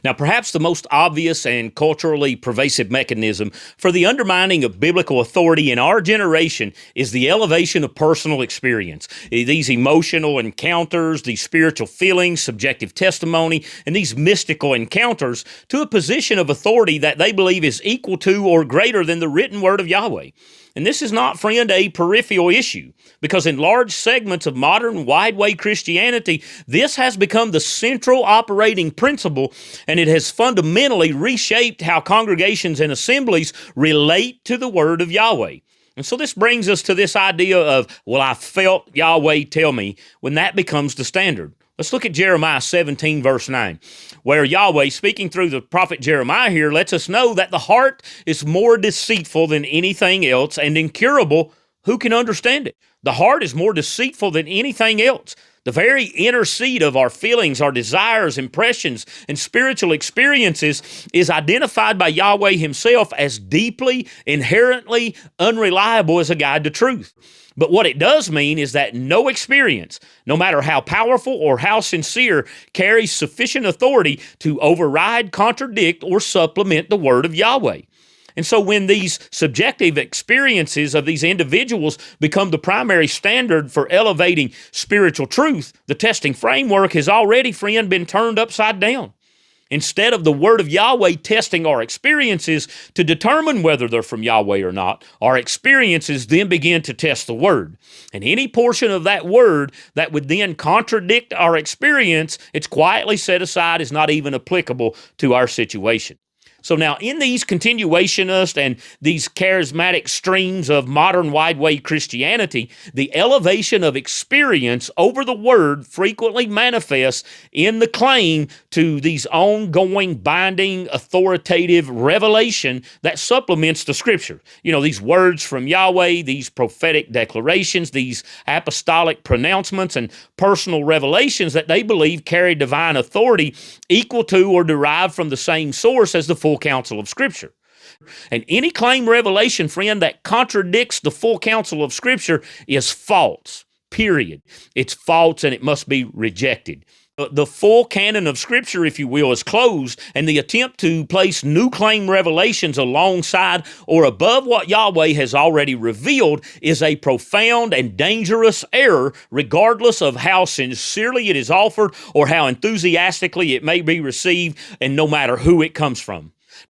Now, perhaps the most obvious and culturally pervasive mechanism for the undermining of biblical authority in our generation is the elevation of personal experience. These emotional encounters, these spiritual feelings, subjective testimony, and these mystical encounters to a position of authority that they believe is equal to or greater than the written word of Yahweh. And this is not, friend, a peripheral issue, because in large segments of modern wide-way Christianity, this has become the central operating principle, and it has fundamentally reshaped how congregations and assemblies relate to the word of Yahweh. And so this brings us to this idea of, well, I felt Yahweh tell me, when that becomes the standard. Let's look at Jeremiah 17, verse 9, where Yahweh, speaking through the prophet Jeremiah here, lets us know that the heart is more deceitful than anything else and incurable. Who can understand it? The heart is more deceitful than anything else. The very inner seat of our feelings, our desires, impressions, and spiritual experiences is identified by Yahweh himself as deeply, inherently unreliable as a guide to truth. But what it does mean is that no experience, no matter how powerful or how sincere, carries sufficient authority to override, contradict, or supplement the word of Yahweh. And so when these subjective experiences of these individuals become the primary standard for elevating spiritual truth, the testing framework has already, friend, been turned upside down. Instead of the word of Yahweh testing our experiences to determine whether they're from Yahweh or not, our experiences then begin to test the word. And any portion of that word that would then contradict our experience, it's quietly set aside as not even applicable to our situation. So now in these continuationist and these charismatic streams of modern wide-way Christianity, the elevation of experience over the word frequently manifests in the claim to these ongoing, binding, authoritative revelation that supplements the scripture. You know, these words from Yahweh, these prophetic declarations, these apostolic pronouncements and personal revelations that they believe carry divine authority equal to or derived from the same source as the full counsel of Scripture. And any claim revelation, friend, that contradicts the full counsel of Scripture is false, period. It's false and it must be rejected. The full canon of Scripture, if you will, is closed, and the attempt to place new claim revelations alongside or above what Yahweh has already revealed is a profound and dangerous error, regardless of how sincerely it is offered or how enthusiastically it may be received, and no matter who it comes from.